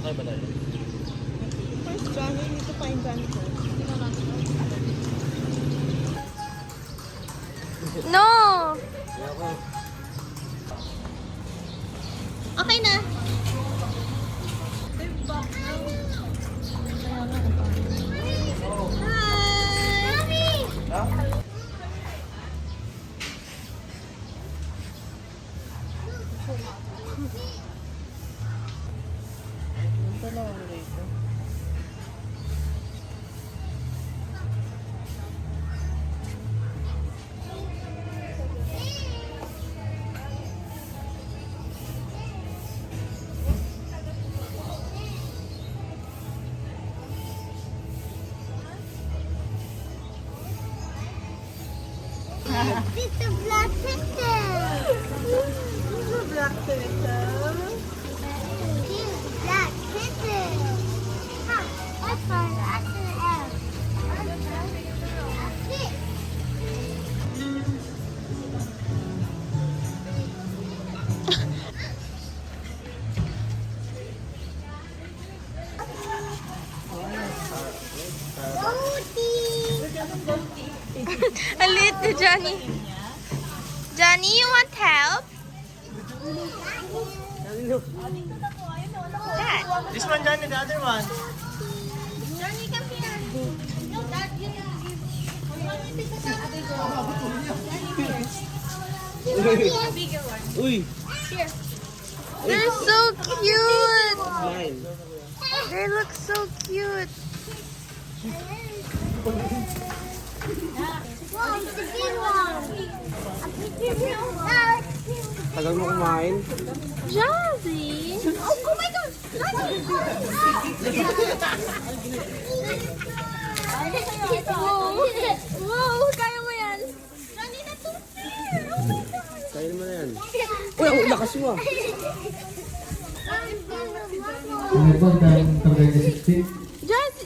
Sakay ba tayo? First Johnny, we need to find Johnny first. No! Okay na. It's a black turtle. It's a black turtle. It's a black turtle. Huh, that's fine. That's an L. That's it. Ang liit ni Johnny. Johnny, you want help? Dad. This one, Johnny, the other one. Johnny, come here. No, Dad, you can give. A bigger one. Uy! Here. They're so cute. Mine. They look so cute. Wow, it's a big one. A big one. Tagal mo kumain. Jazzy. Oh my God! Wow. Wow, kaya mo yan. Johnny, na to. Kain mo na yan. Uy, ang lakas mo ah.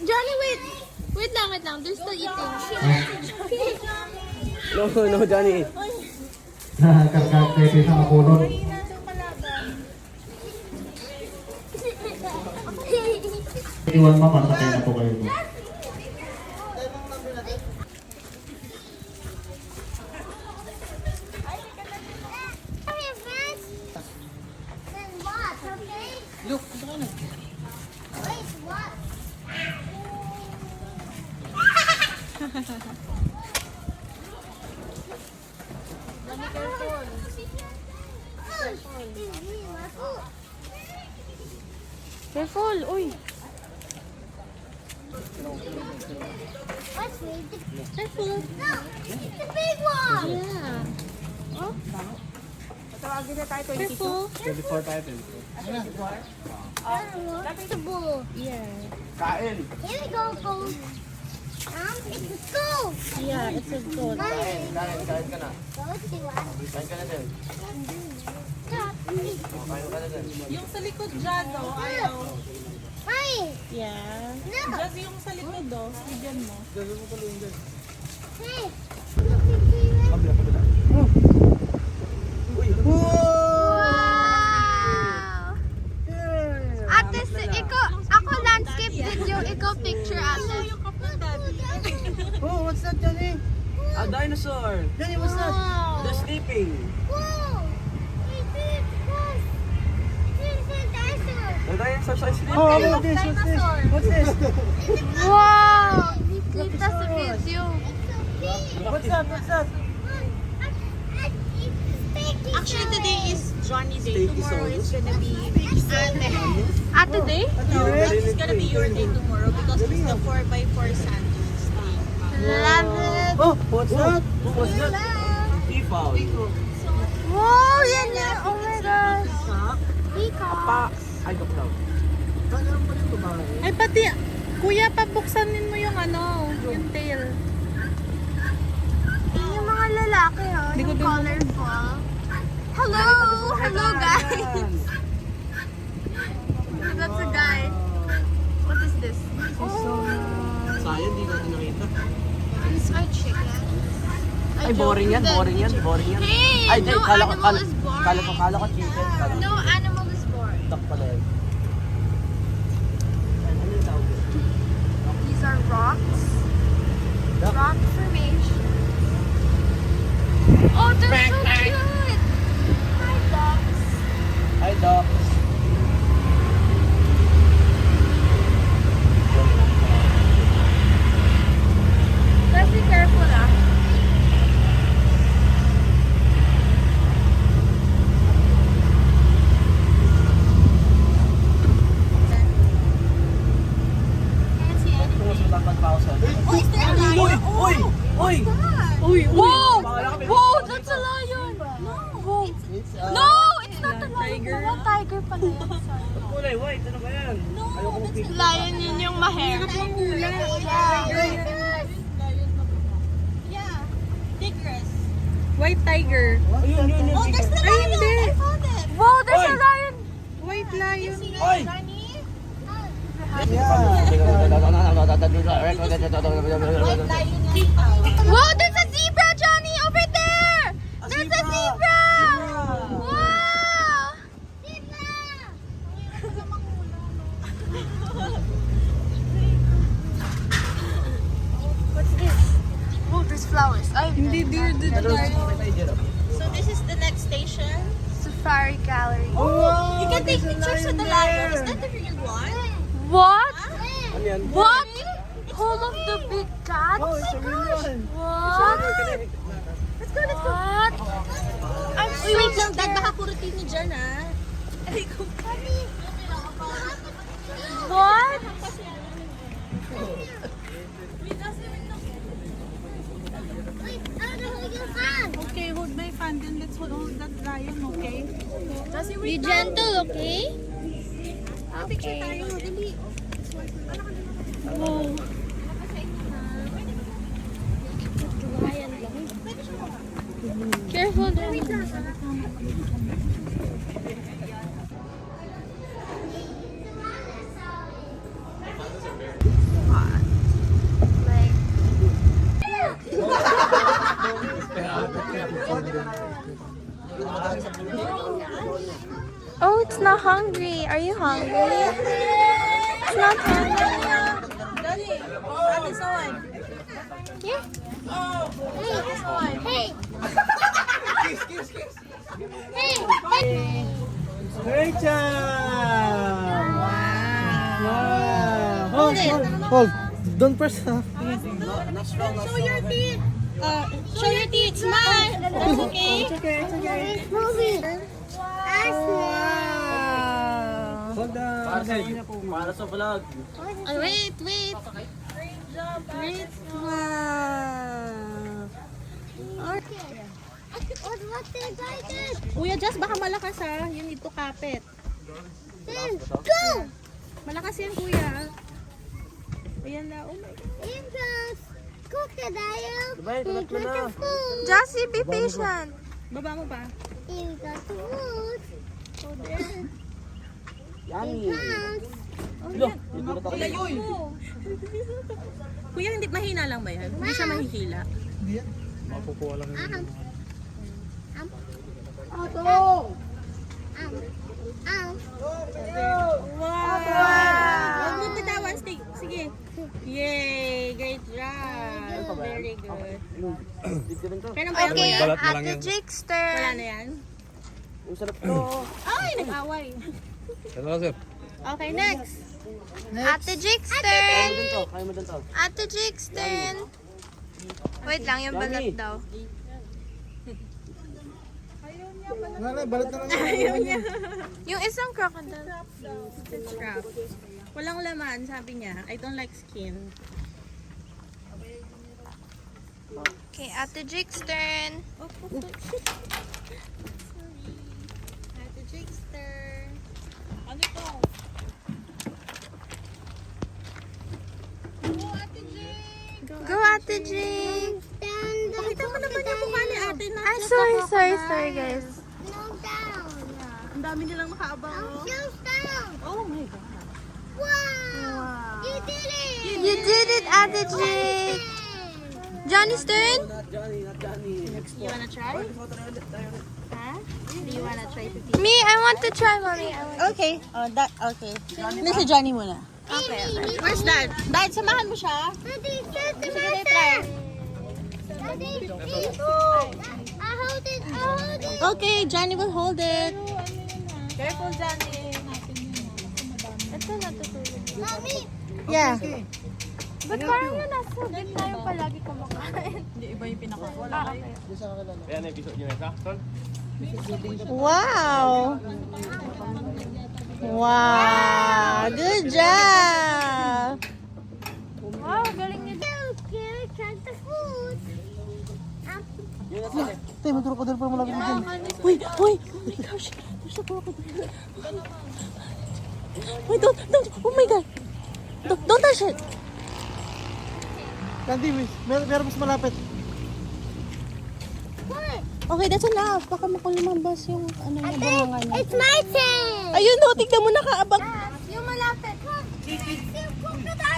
Johnny, wait. Wait lang. They're still eating. No, Johnny. Kakakete sa makulon. Iwan mo, masakay na po kayo mo. Look, Wait, what? Careful. Uy. What's it? Careful. No, it's a big one. Yeah. Oh, Tawagin na tayo 22. careful. 24 tayo, 24. That's the bull. Yeah. Kain! Here we go, gold. It's a school. Yeah, it's a goat. Kain ka na. Go to one. Kain ka na din. Stop. Oh, kain ka na din. Yung sa likod dyan, no? Ayaw. Hi. Yeah. No. Just yung sa likod, do. Bigyan mo. Hey. Wow! Ate, ako landscape video, ikaw picture ate. Yung cup ng daddy. Oh, what's that, Johnny? A dinosaur. Johnny, what's that? They're sleeping. Whoa. It's a dinosaur. The dinosaurs are sleeping. Oh, what's this? What's this? Wow! Kita sa video. What's that? Actually, today is Johnny Day. Tomorrow is gonna be Ate Day? It's gonna be your day tomorrow because it's the 4x4 sandals day. Love it. Oh, what's that? What's that? Peafowl. Wow, yan yan. Oh my gosh. Peacock. Ay, kaplaw. Ay, pati, kuya, pabuksanin mo yung yung tail. Yung mga lalaki, oh. Yung colorful. Hello! Hello, guys! That's a guy. What is this? Sayang, di natin nakita. These are chickens. Ay, boring yan. Hey! Ay, No animal is boring. Kala ko chicken. No animal is boring. Duck pala yan. pala yan. Kulay white, ano ba yan? Ayoko mo pink. Lion yun yung maher. Yeah. Tigress. White tiger. Ayun, yun, yun. Oh, there's the lion. I found it. Wow, there's a lion! White lion. Oy! Johnny? Yeah. White lion yan found. Wow, there's a zebra, Johnny! Over there! There's a zebra! Wow! What's this? Oh, there's flowers. Ay, Hindi deer the lion. So this is the next station. Safari Gallery. Oh, You can take pictures with the lion. Is that the real one? What? Ano yan? What? Home of the big cats? Oh, it's a real one. What? Let's go, let's go. What? I'm so Uy, wait lang, Dad. scared. Baka kurutin ni Jan, ah. Ay, kung What? Okay, hold my fan. Then let's hold that lion, okay? Be gentle, okay? Okay. Wow. Careful, Oh, it's not hungry. Are you hungry? It's not hungry. Johnny, ate sawan. Yeah. Hey! Rachel! Wow! Hold, hold. Don't press, ha? Show your teeth. Show your teeth. Smile. That's okay. It's moving. Hold on. Para sa vlog. Oh, wait, wait. Great. Wow. What's the tiger? Kuya Jess, baka malakas ha. You need to kapit. Then go! Malakas yan, kuya. Ayan na. Oh my God. In comes crocodile. Diba, tulat mo na. Jassy, be patient. Baba mo pa. In the woods. Oh, there. Yummy. Comes. Lo, nagulat ako. Layo mo. Kuya, hindi mahina lang ba yan? Hindi siya mahihila. Mapukuha lang yun. Wow! Huwag mo bitawan. Sige. Yay! Great job. Very good. Pero bayad mo Okay, yan? Ate Jixter. Wala na yan? Ang sarap to. Ay, nag-away. Okay, next. Ate Jixter. Kaya mo dun to. Ate Jixter. Wait lang, yung balat daw. Ayaw niya. Yung isang crocodile. It's crap. Walang laman, sabi niya. I don't like skin. Okay, Ate Jixter. Ate Jigster. Ano to? Go, Ate Jig. Pakita mo naman yung mukha ni ate na. Ay, sorry guys. No down. Ang dami nilang makaabang. Oh. No down. Oh my God. Wow! You did it! You did it, Ate Jig. Johnny's turn? Not Johnny, not Johnny. You wanna try? Huh? Do you wanna try to teach? Me, I want to try, Mommy. Okay. Okay. Hindi si Johnny muna. Okay. Where's Dad? Dad, samahan mo siya. Daddy, set the Sige, try. Daddy, please. I hold it. Okay, Johnny will hold it. Careful, Johnny. Ito natutulog. Mommy, Yeah. Ba't parang yung nasa gitna yung palagi kumakain? Hindi, iba yung pinaka. Ah, okay. Wow. Wow. Good job. Wow, galing niyo. can I try the food? Yun na sa'yo. Uy, uy. Oh my gosh. siya po ako. Wait, don't, oh my God. Don't touch it. Candy, meron mas malapit. Okay, that's enough. Baka makulumabas yung ano na bunga niya. It's my turn. Ayun, no, tignan mo nakaabang. Yung malapit.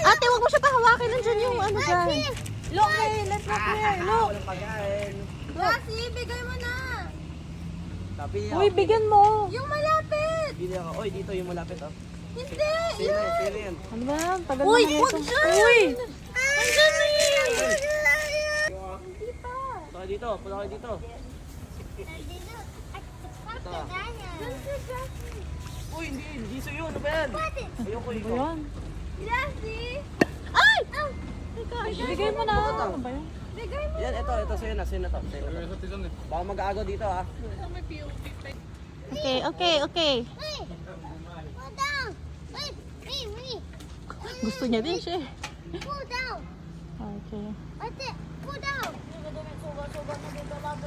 Ate, wag mo siya pahawakin. Nandiyan yung ano dyan. Look, let's look there. Look. Walang pagkain. Lassie, bigay mo na. Sabi niya. Uy, bigyan mo. Yung malapit. Bili ako. Oy, dito yung malapit oh. Hindi. Sino yan? Ano ba yan? Tagal Uy, na wag ito. dyan. Uy. Andyan na yun. Punta kayo dito. Punta kayo dito. Uy, hindi sa'yo. Ano ba yan? Ayoko ikaw. Ayan. Lassie. Ay! Bigay mo na. Ano ba yan? Bigay mo. Yan, ito sa'yo na. Sa'yo na to. Baka mag-aagaw dito ha. Okay. Pull down. Wait. Gusto niya din siya. Pull down. Okay. What's it? Pull down.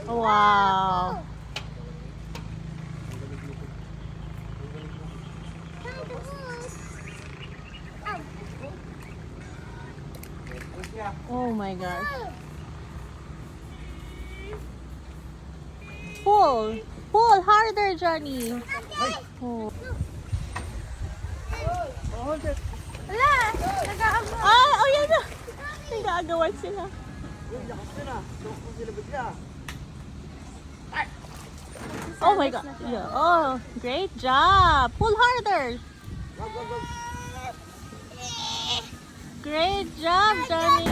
Wow. Try the wood. Oh my gosh. Pull harder, Johnny. Oh. Wala. Nag-aagaw. Oh yan na. Nag-aagawan sila. Uy, lakas na na. Loko ko sila bigla. Oh my God. Yeah. Oh, great job. Pull harder. Wag. Great job, Johnny.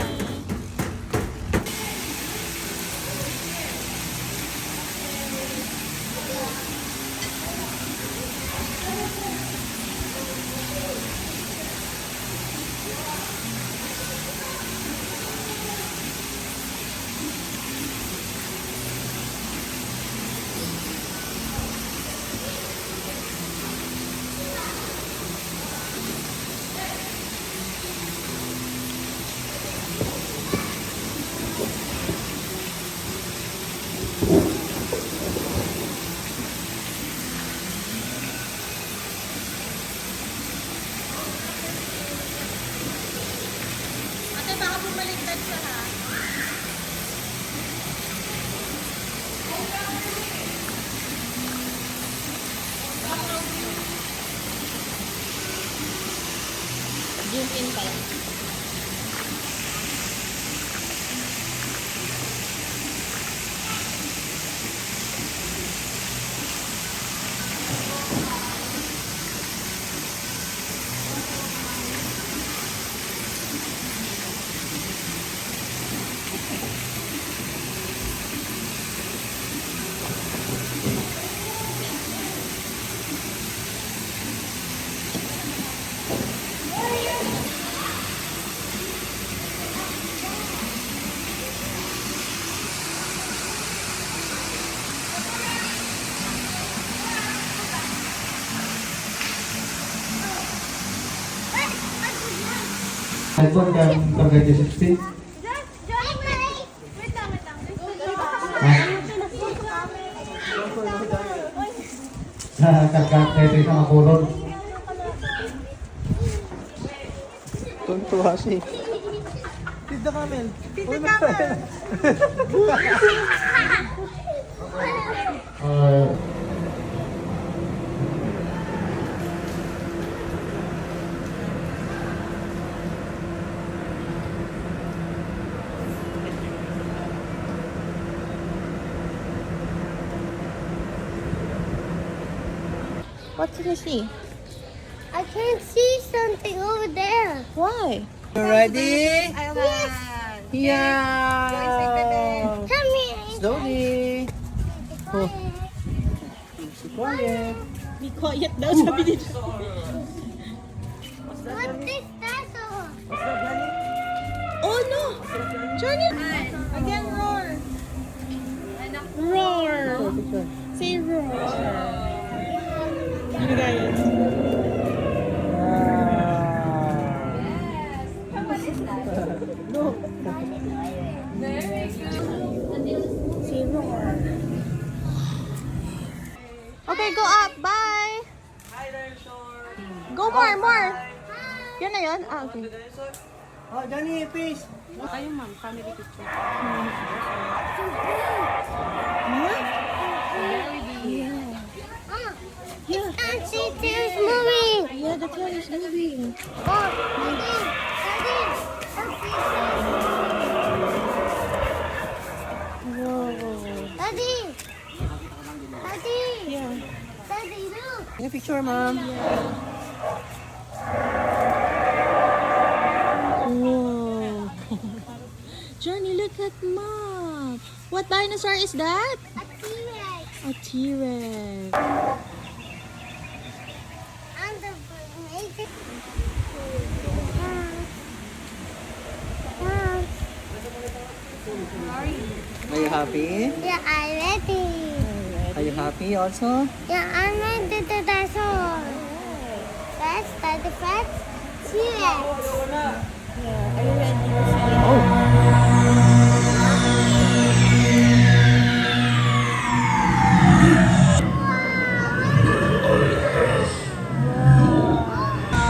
Ate, baka bumaliktad siya ha. Zoom in pala. iPhone ka from 2016? Wait lang. Kakak sa makulon. Tuntua siya. Tita Camel. What did you see? I can see something over there. Why? You ready? Yes. Yeah. Come here. Slowly. Oh. Quiet. Be quiet daw, sabi ni What's this dinosaur? Oh no! Johnny! Again, roar. Roar! Say roar. Ano guys? Say roar. Okay, go up. Bye! Yan na yun? Ah, okay. Oh, Johnny, fish. Ayun, ma'am. Family picture. And see, there's moving. Yeah, the car is moving. Oh, Daddy, Daddy, Daddy, Yeah. Daddy, look. Yung picture, ma'am. Whoa. Johnny, look at mom. What dinosaur is that? A T-Rex. A T-Rex. And the naked. Are you happy? Yeah, I'm ready. Are you happy also? Yeah, I'm ready to dinosaur. That's the first T-Rex.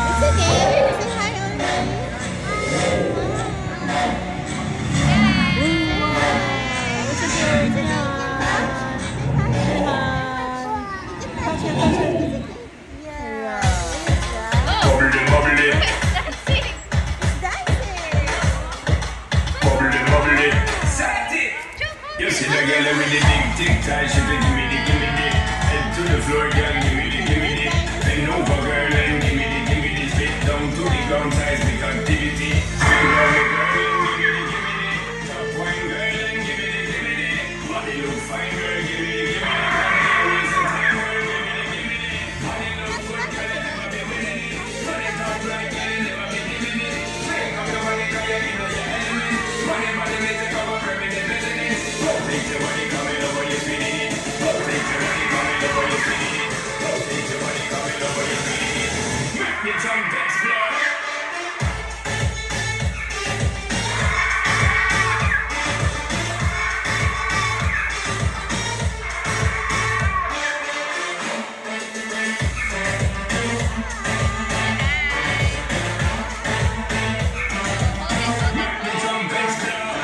It's okay. Say hi already. It's okay. Say Bubbly, bubbly, bubbly, bubbly. You see the girl with the big tic tac, she be give me the. Head to the floor, girl, give me the. Bend over, girl, and give me the. Spit down to the ground, seismic activity. Swing down the girl, and give me the. Top wine, girl, and give me the. Body look fine, girl, give me the. Waste of time, girl, give me the. Body look good, girl, never be with it. Body talk like girl, never be with it. Break up your body, girl, you know your element. Body, make it cover permanent residence. Take your body, coming over, you spinning it. Take your body, coming over, you spinning it. Take your body, coming over, you spinning it. Make me jump, explode. Jump, explode.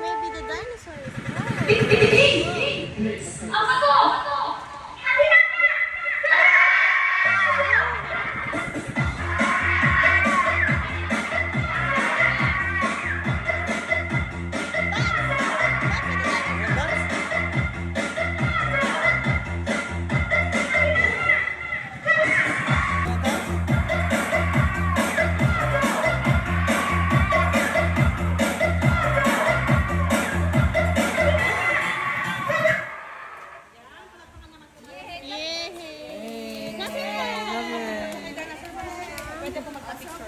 Maybe the dinosaur is there. Yay! Pwede po magpa-picture.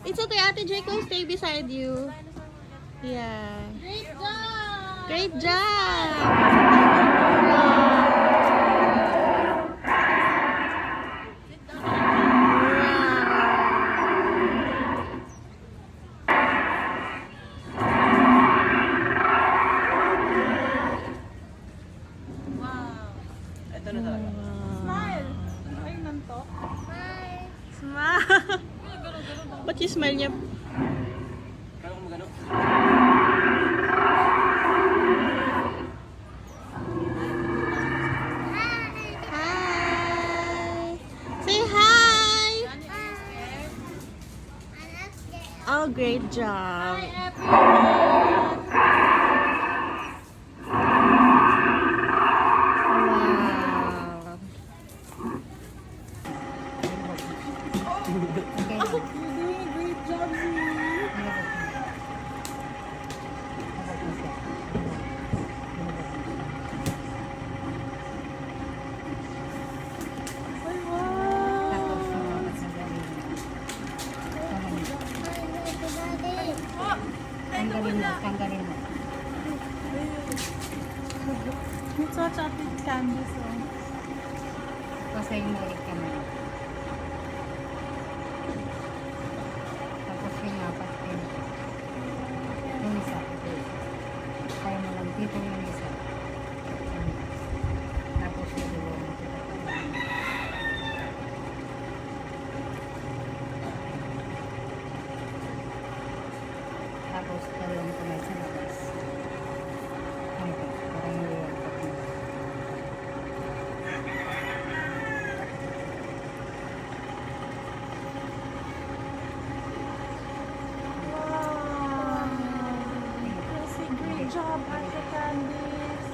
It's okay, Ate Draco, stay beside you. Yeah. Great job. Great job! Ito na talaga. Smile. Ay, nanto. Smile! Ba't yung smile niya? Kaya kung magano? Hi! Say hi! Oh, great job. Wow. Tanggalin mo. It's such a big candy, so. Basahin mo ulit kamay. Tapos yung apat din. Yung isa. Kaya mo lang dito yung isa. Tapos yung dalawang. Tapos dalawang kamay sa labas. Parang niliwan pa rin. Kasi great job, Ate Candice.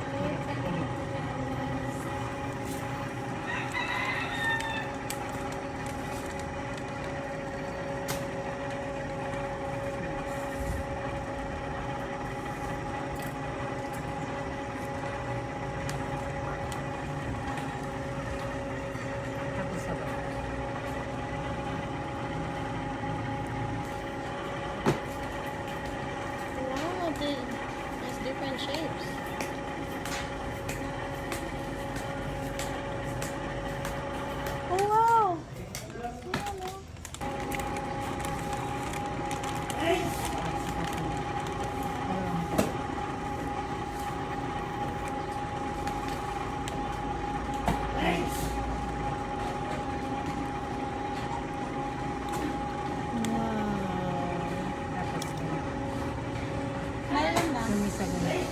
Tapos sa baba. Wow, there's different shapes. Oh, wow! Dalawang kamay. Tapos Ngayon na. yung isa ganun.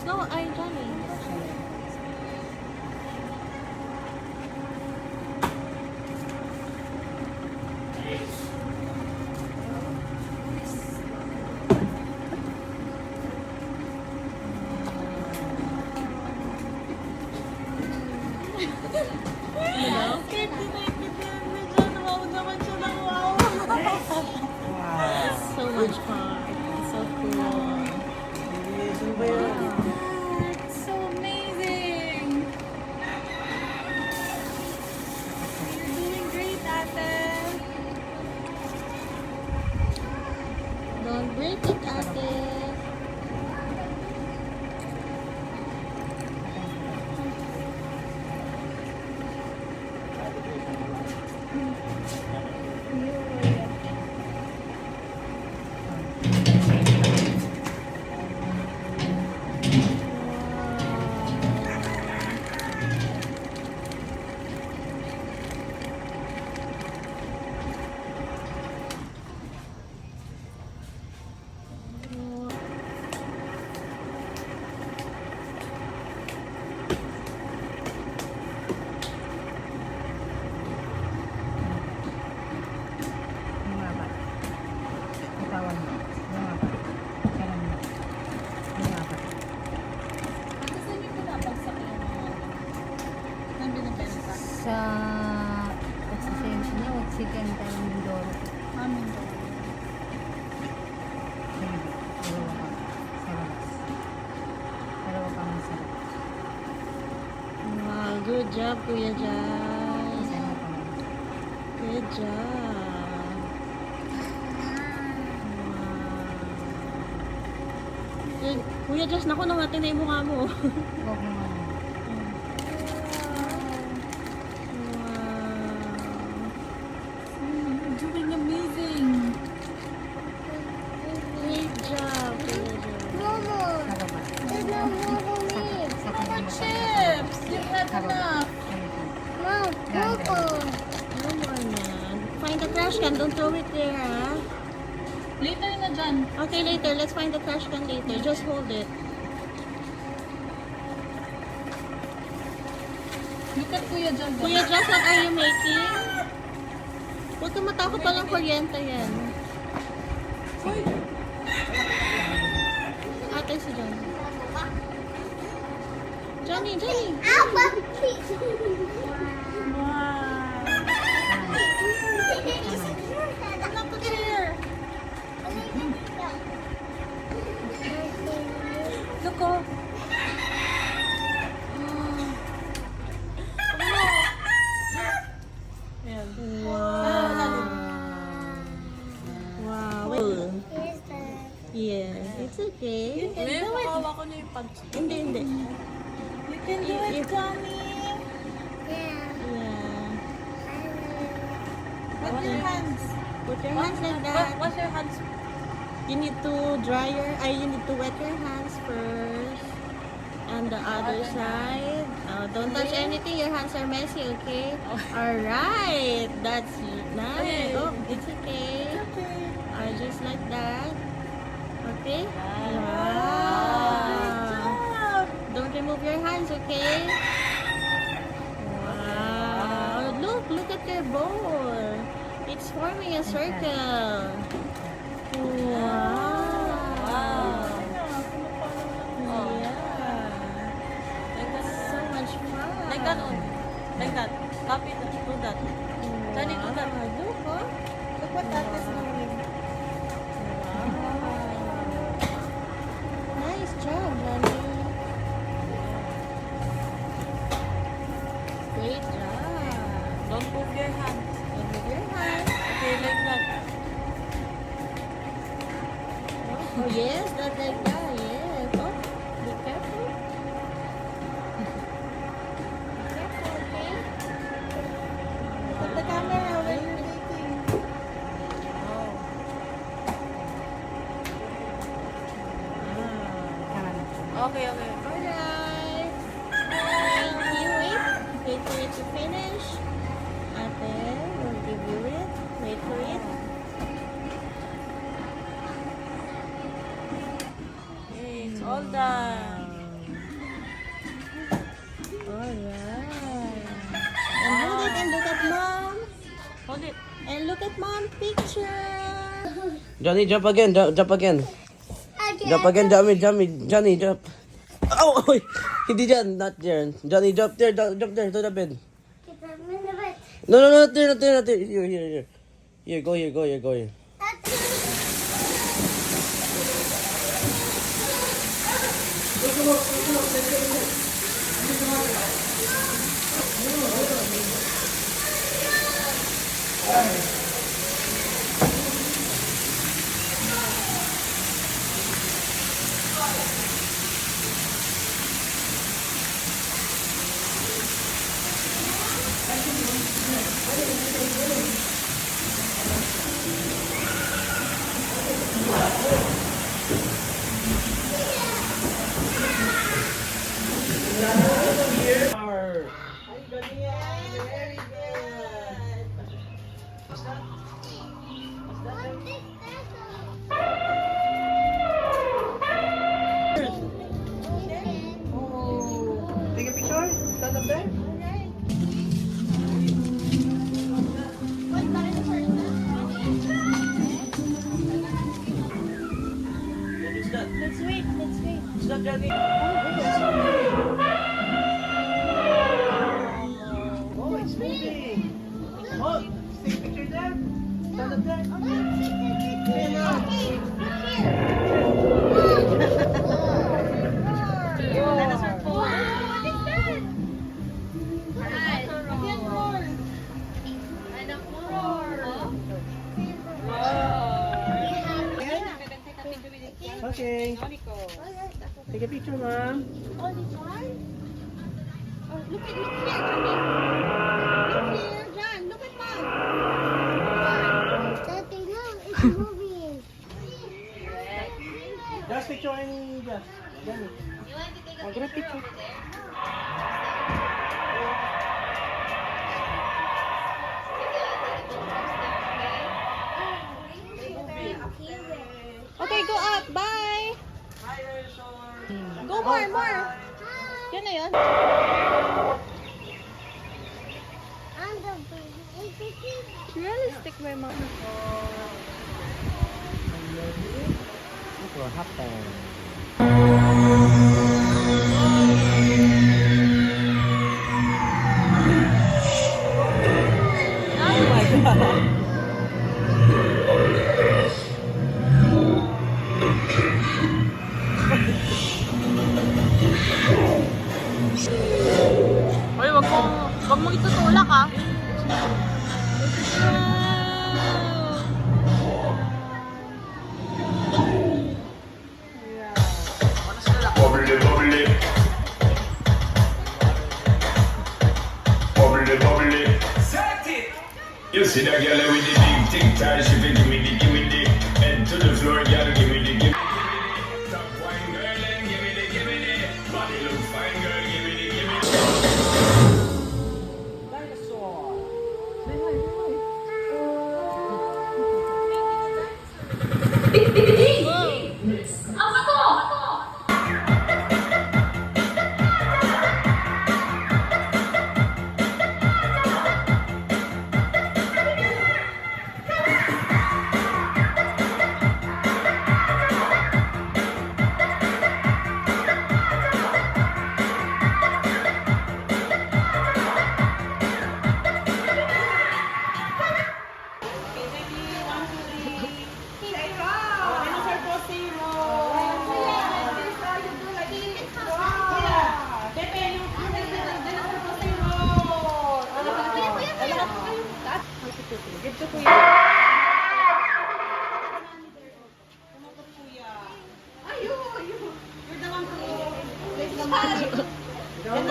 No, ay, Johnny. Kahit di naiintindihan ni John, wow naman siya ng wow. So much fun. So cool. Sino ba yun? It's so amazing. You're doing great, Ate. Don't break it, ate. Yung apat. Itawan mo. Yung apat. Kanan mo. Yung apat. Ate, saan niyo pinapagsak yung mga nang binibenta? Sa extension niya, wag si Kenta ng Mindoro. Amin daw. Hindi. Dalawa ka. Sa labas. Dalawa ka man sa labas. Wow, good job, Kuya Jai. Isa mo pa man. Good job. Wow. Eh, Kuya Jai, naku, nangatin na yung mukha mo. Huwag mo nga. You're doing amazing. Great job, Kuya Jai. Momo, Sa baba. there's no Momo here. Sa kanya. Chips! You've had enough. Mom, Momo. No more na. Find the trash can. Don't throw it there, ah. Later na dyan. Okay, later. Let's find the trash can later. Just hold it. Look at Kuya John. Kuya Jai, what are you making? Huwag ka matakot, palang kuryente yan. Uy! Ate si Johnny. Johnny! Ow, puppy. Wow! Anak ko chair! Look, oh! Ayan. Wow. Okay? May makawa ko na yung pants. Hindi, hindi. You can do it, Johnny. Yeah. Yeah. Put your hands. Put your hands like that. Wash your hands. You need to you need to wet your hands first. And the other side. Don't touch anything. Your hands are messy, okay? Alright. That's nice. Oh, it's okay. Just like that. Okay? Wow. Don't remove your hands, okay? Wow. Look at your bowl. It's forming a circle. Wow. Yeah. So much fun. Like that only. Like that. Copy that. Do that. Johnny, do that. Look, oh. Look what that is doing. Nice job, Johnny. Great job. Don't move your hands. Don't move your hands. Okay, like that. Oh, yes, that's like that. Yes. Oh, be careful. Be careful, okay? Put the camera when you're making. Okay, okay. Alright. Thank you. Wait for it to finish. And then we'll give you it. Wait for it. Okay, it's all done. Alright. And hold it and look at mom. Hold it. And look at mom's picture. Johnny, jump again. Jump again. Jump again, Johnny, jump. Oh, oy. Hindi dyan, not there. Johnny, jump there, jump there, to the bed. No, not there. Here. Here, go here. Take a picture. Stand up there. What is that? Let's wait. Is that Johnny? Oh, it's moving. Oh, take a picture there. Stand up there. Okay. Take a picture, mom. Look here, Johnny. Look here, John. Look at mom. Daddy, look, it's moving. Just picturing just. Johnny. Oh, get a picture. Okay, go up. Bye. Go more. Yan na yun. I'm the bird. Realistic, my mom. What happened? Ay, wag mo itutulak ah. with the big tic tac, she be give me the head to the floor, girl, give me the. Top wine girl and give me the, body look fine girl, give me the.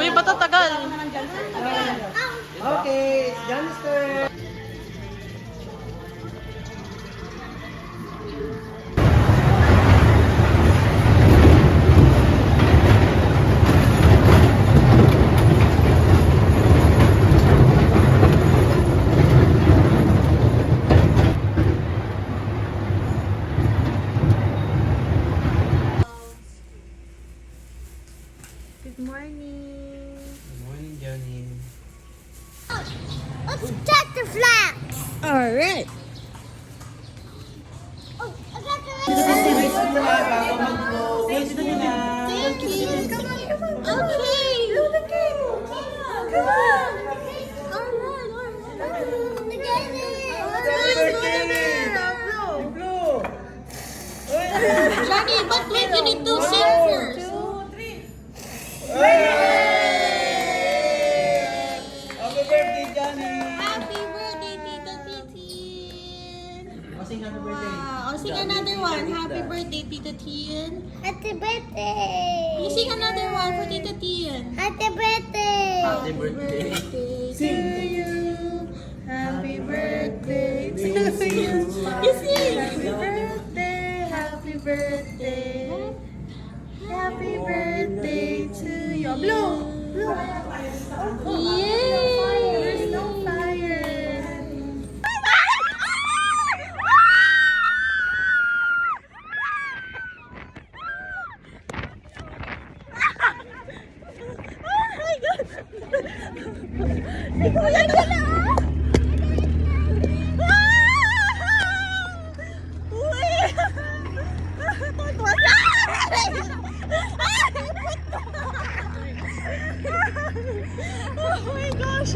Uy, ba't ang tagal? Okay, Janister. Good morning. Good morning, Johnny. Let's check the flags. Alright. Oh, I got the Thank you. Thank you. Come on, come on. Okay. Come on. Johnny, but wait, you need to sing first. Happy birthday, Johnny. Happy birthday, Tita Titin. Sing happy birthday. Oh, sing another one. Happy birthday, Tita Tian. Happy birthday. You sing another one for Tita Tian. Happy birthday. Happy birthday. To you. Happy birthday to you. You sing. Happy birthday. Happy birthday. Happy birthday to you. Blow. Yay. There's no fire. Oh my gosh!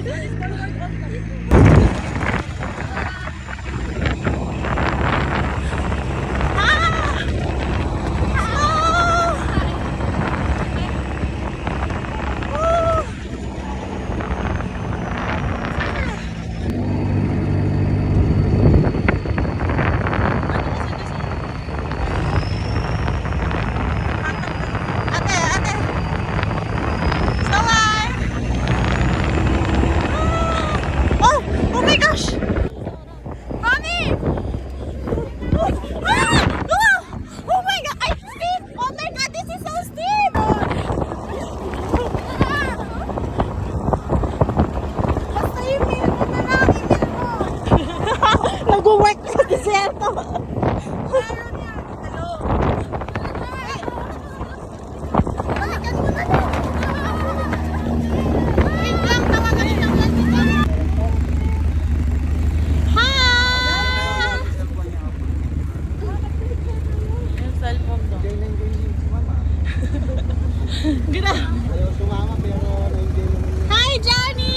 Oh my gosh! Mommy! Oh my god! I steep! Oh my god, this is so steep! Basta email mo na lang, email mo! Nag-work sa desierto! Meron yan! Hello! Balikan mo na lang! Wait lang, tawagan ito lang dito! Gina. Hi, Johnny!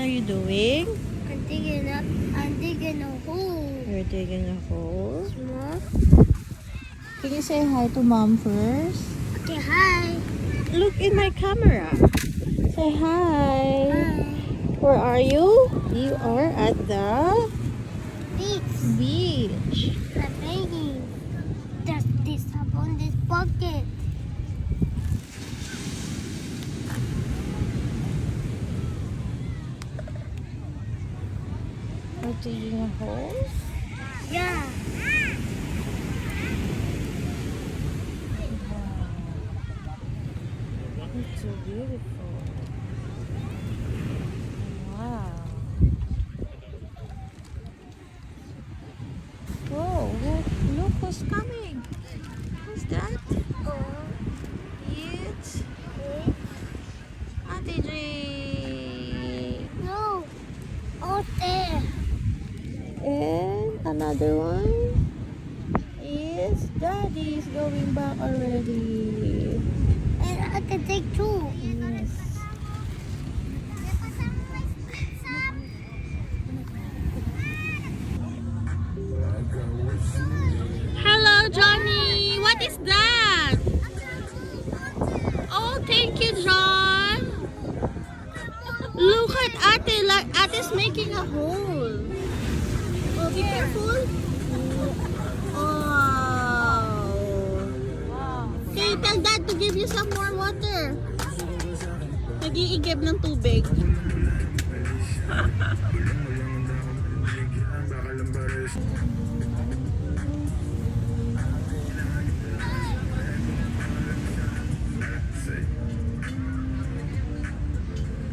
are you doing? I'm digging a hole. You're digging a hole. Small. Can you say hi to mom first? Okay, hi. Look in my camera. Say hi. Hi. Where are you? You are at the Beats. beach. The baby. There's this up on this bucket. You're digging a hole? Yeah. It's so beautiful. Wow. Whoa, look who's coming. Who's that? It's Ate J. No. Out there. And another one is Daddy's going back already. And I can take two. Yes. Hello, Johnny. What is that? Oh, thank you, John. Look at Ate. Like Ate's making a hole. Oh, be careful. Oh. Okay, tell Dad to give you some more water. Nag-iigib ng tubig.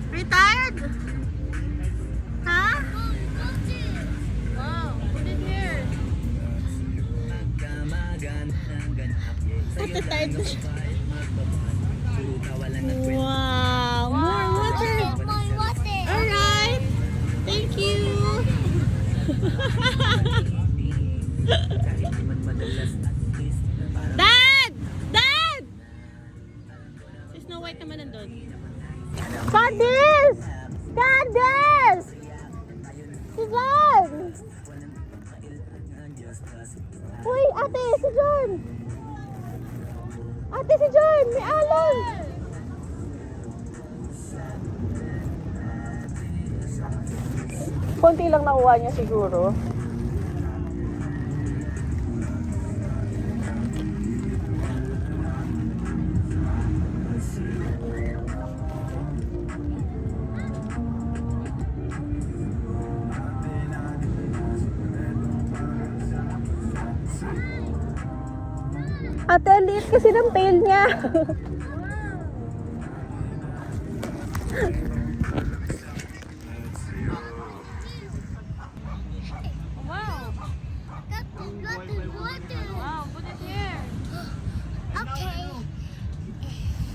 Retired? Huh? Wow, put it here. Retired na siya. Wow, more water. More water. Alright. Thank you. Dad! Dad! Si Snow White naman nandun. Candice! Candice! Si John! Uy, ate, si John! Ate, si John! May alon! Konti lang nakuha niya siguro. Ate, ang liit kasi ng tail niya. Wow. Water. Wow, put it here. Okay.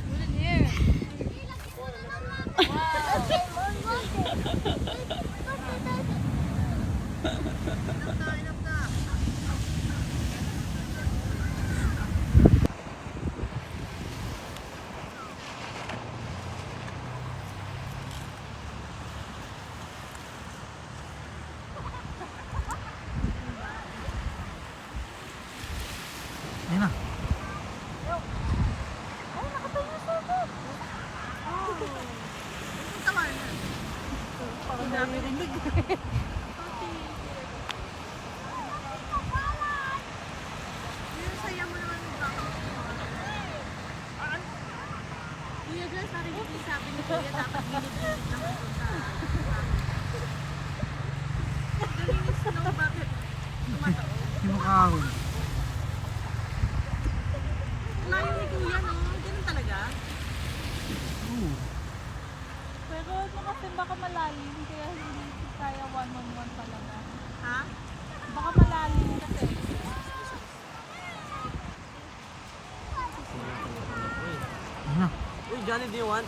Put it here. Okay, more water. Ayun na. Kuya Gus, narinig niyo sabi ni Kuya, dapat gilid-gilid lang pupunta. Galing ni Snow, bakit tumatao? Yung ahon. Layo ni Kuya, no? Ganun talaga? Pero ano kasi baka malalim, kaya hindi kaya one-on-one talaga. Ha? Baka malalim kasi. Ayun na. Uy, Johnny, do you want?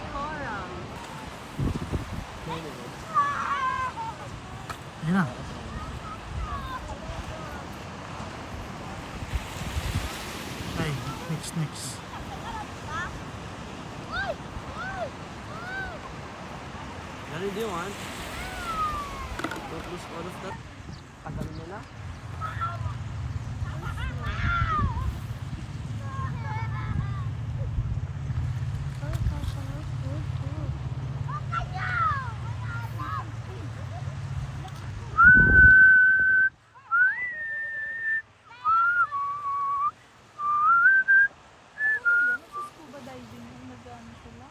Coral. Ayun na. Ay, next. Daddy, do you want? Don't lose all of that. Tagal mo na. Scuba diving yung nag-ano sila.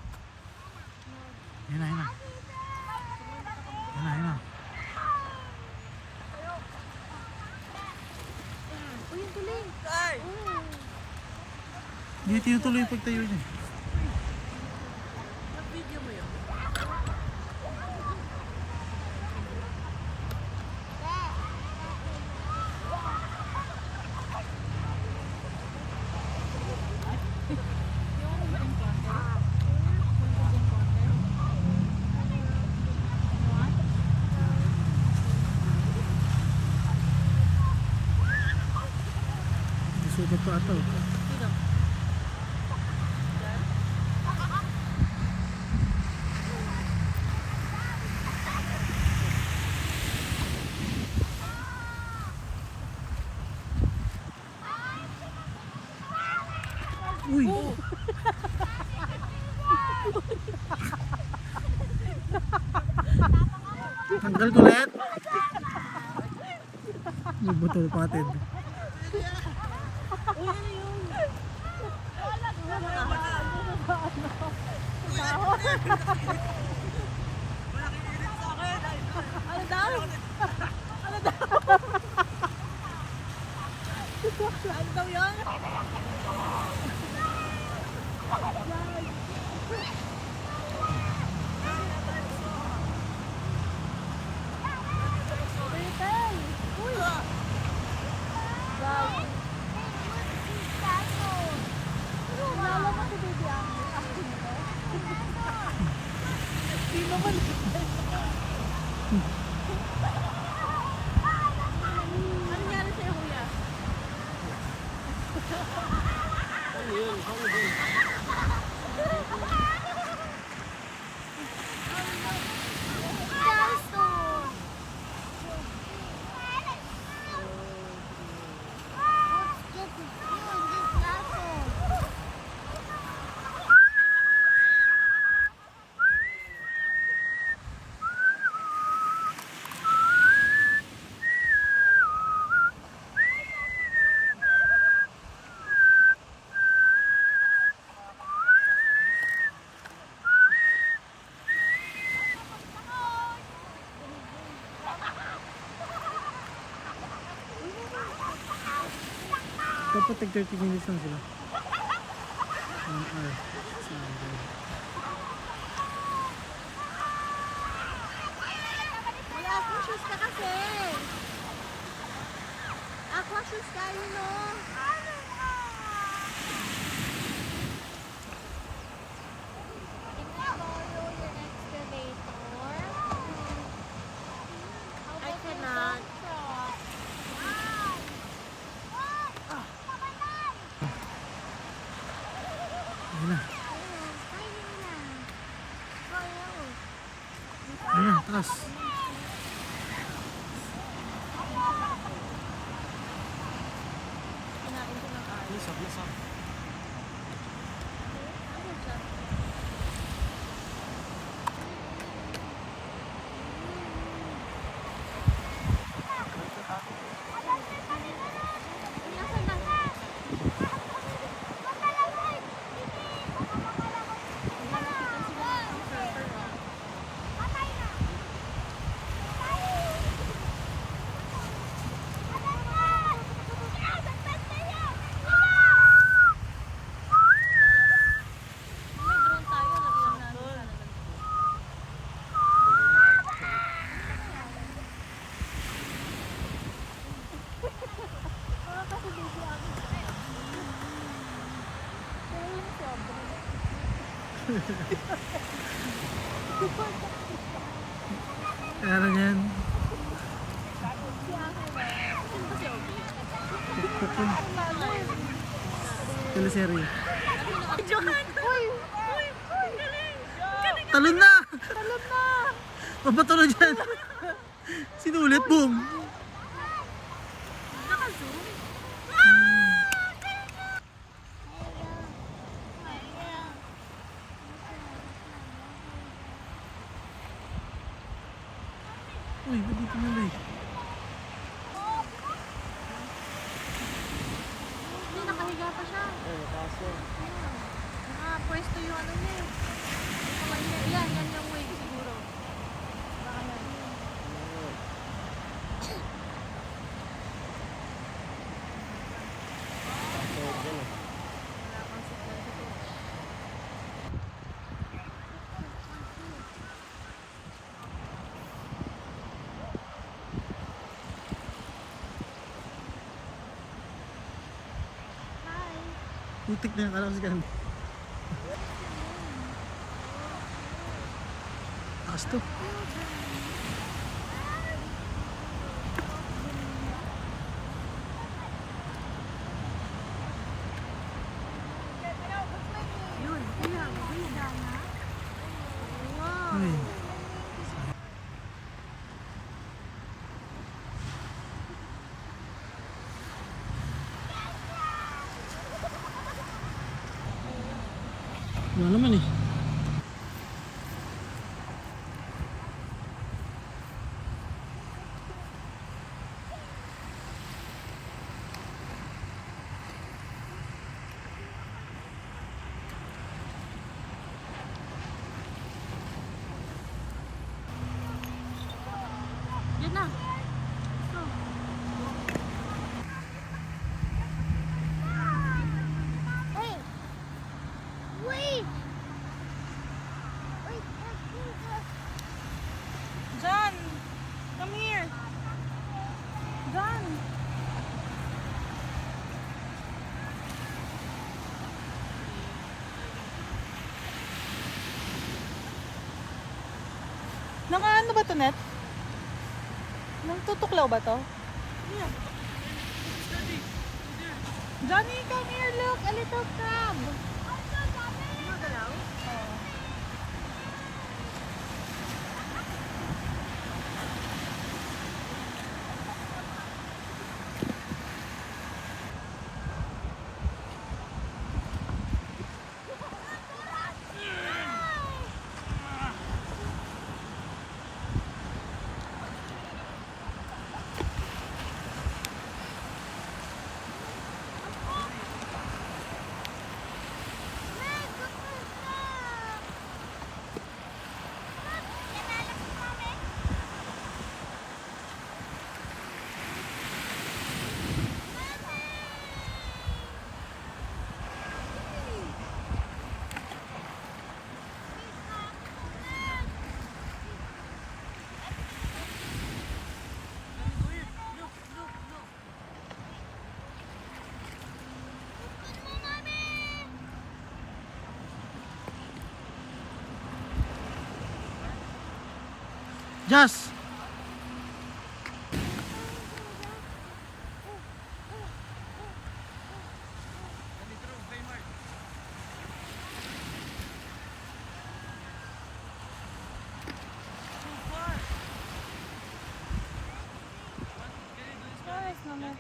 Yan na, yan na. Yan na, yan na. Uy, ang galing. Hindi tinutuloy yung pagtayo niya. Sugat pa ata. Uy! Tanggal ko ulit. May butol patid. Ano daw? Ano daw yun? Ano nangyari sa'yo, kuya? Ano yun? Ano yun? Dapat tag 30 minutes lang sila. 1 hour. May aqua shoes ka kasi. Aqua shoes ka, yun o. Can I borrow your excavator? I cannot. Ayun na. Ayun na, taas. Ano yan? Teleserye. Johan! Uy! Uy! Galing! Talon na! Talon na! Mabato na dyan. Sinulit, boom. Uy, ba't dito nalay? Hindi, nakahiga pa siya. kaso. Pwesto yung ano niya eh. Kamay niya. Yan yung wig siguro. Baka yan. Wala pang seatbelt ito. Putik na yung alam si Gandhi. Taas to. Yun, kaya, maganda na. Uy. Wala naman eh. Yun na. Hey! Wait! Wait, John! Come here! John! Naka ano ba to, Net? Nagtutuklaw ba to? Johnny, come here, look! A little crab! Jazz! Guys, no, Net.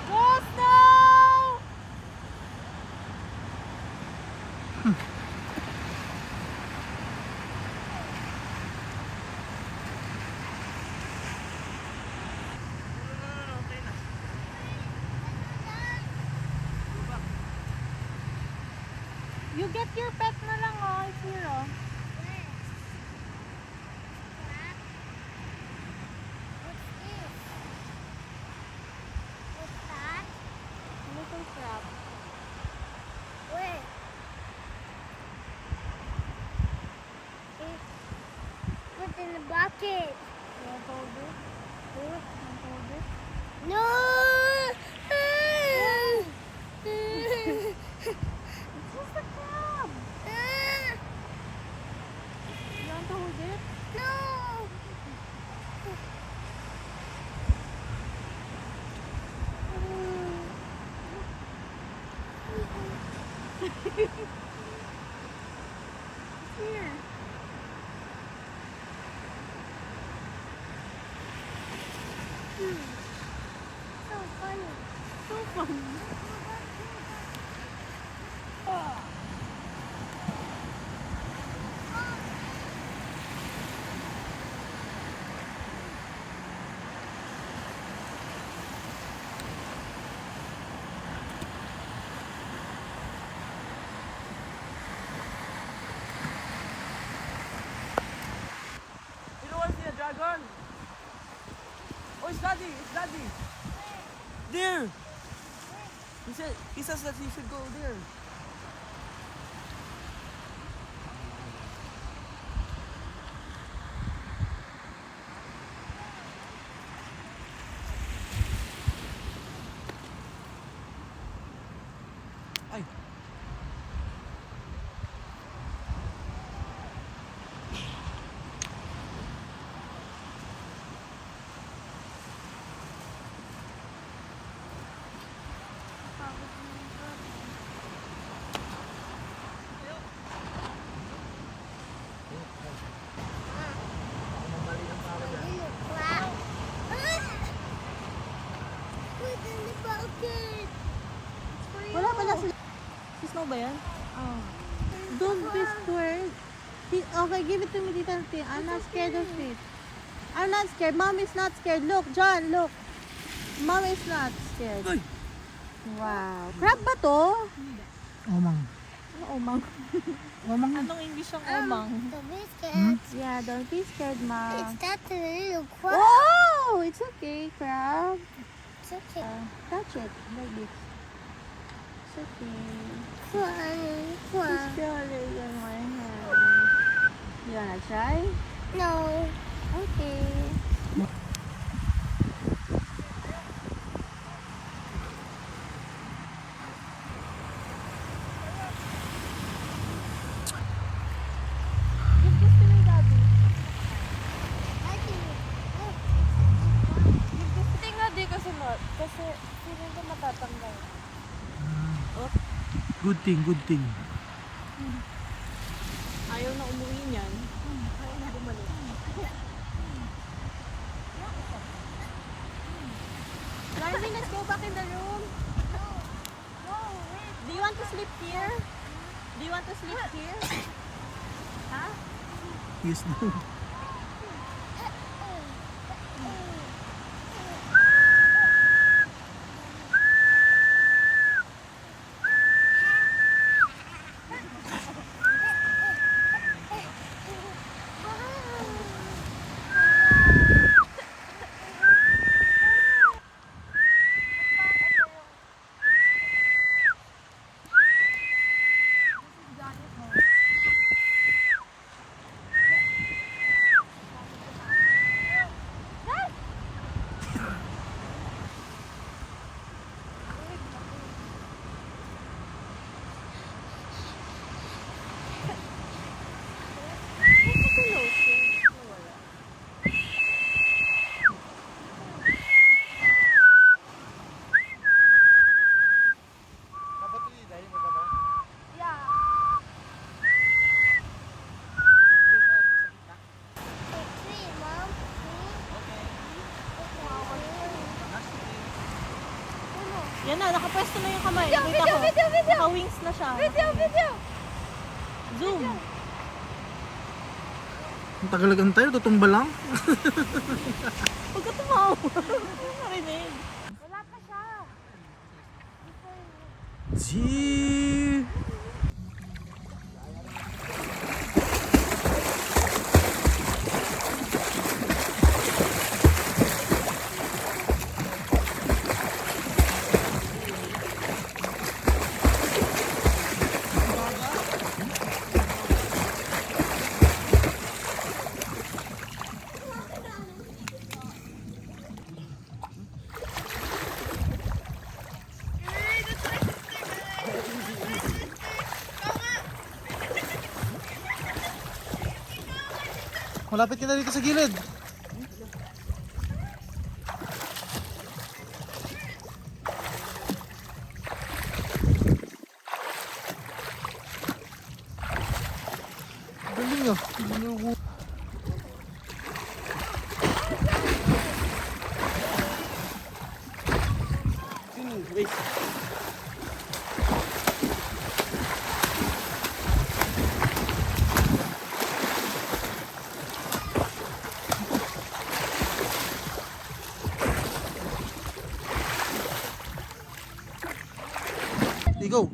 Ghost now! get your pet na lang, oh. It's here, oh. What's this? What's that? Little crab. Where? It's put in the bucket. You want to hold it? You want to hold it? No! It's just a crab. You want to hold it? No! Here. So funny. So fun. You don't want to see a dragon? Oh, it's daddy! It's daddy! There! He says that he should go there. Ay! Wow. Put in the bucket. Wala pala sila. Si Snow ba yan? Oh. Don't be scared. Okay, give it to me, Tita. I'm not scared of it. I'm not scared. Mom is not scared. Look, John, look. Mom is not scared. Ay! Wow. Crab ba to? Omang. Ano, omang? Omang. Anong English ang omang? The biscuits. Yeah, don't be scared, Mom. It's that little crab. Oh, it's okay, crab. It's okay. Touch it like this. It's okay. Fun. Just feel it in my hand. You wanna try? No. Okay. Give this to me, Daddy. I can. Give this to me, Daddy, kasi feeling ko matatanggal. Good thing, good thing. Ayaw na umuwi niyan. Ayaw na bumalik. Darling, let's go back in the room. Do you want to sleep here? Do you want to sleep here? Huh? Yes, no. Yan na, nakapwesto na yung kamay. Nakita ko. Naka-wings na siya. Video! Zoom. Ang tagalagan tayo, tutumba lang. Huwag ka tumawa. Marinig. Wala pa siya. Gee! Malapit ka na dito sa gilid. Galing ah. Wait. Go.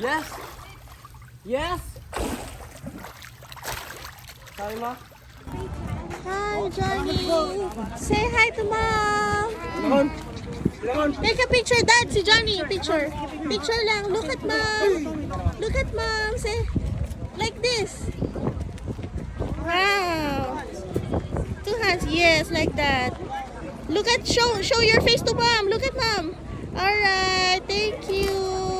Yes. Yes. Sorry, Ma. Hi, Johnny. Say hi to mom. Come on. Take a picture, Dad. Si Johnny, picture. Picture lang. Look at mom. Look at mom. Say, like this. Wow. Two hands. Yes, like that. Look at, show your face to mom. Look at mom. All right. Thank you.